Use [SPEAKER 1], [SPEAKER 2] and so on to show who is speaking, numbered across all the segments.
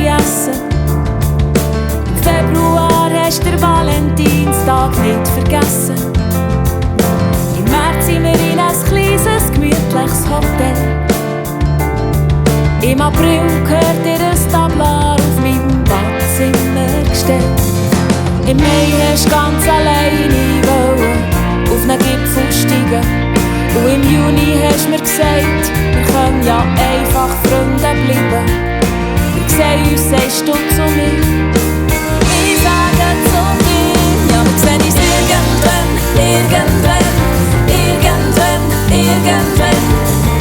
[SPEAKER 1] essen. Im Februar hast du den Valentinstag nicht vergessen. Im März sind wir in ein kleines, gemütliches Hotel. Im April gehört dir ein Tablar auf meinem Badzimmer gestellt. Im Mai hast du ganz alleine wollen auf einen Gipfel steigen. Und im Juni hast du mir gesagt, wir können ja einfach Freunde bleiben. Wir sehen uns, sagst du zu mir. Ich sage zu dir, ja, wir sehen uns irgendwann, irgendwann, irgendwann, irgendwann,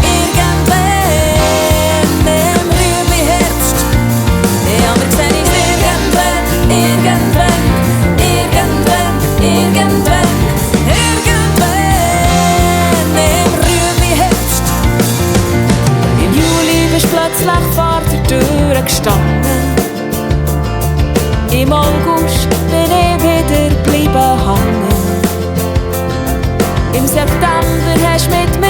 [SPEAKER 1] irgendwann im Rüebliherbscht. Ja, wir sehen uns irgendwann, irgendwann, irgendwann, irgendwann, irgendwann im Rüebliherbscht. Im Juli bist du plötzlich vor der Tür gestanden. Im August bin ich wieder bleiben hängen. Im September hast du mit mir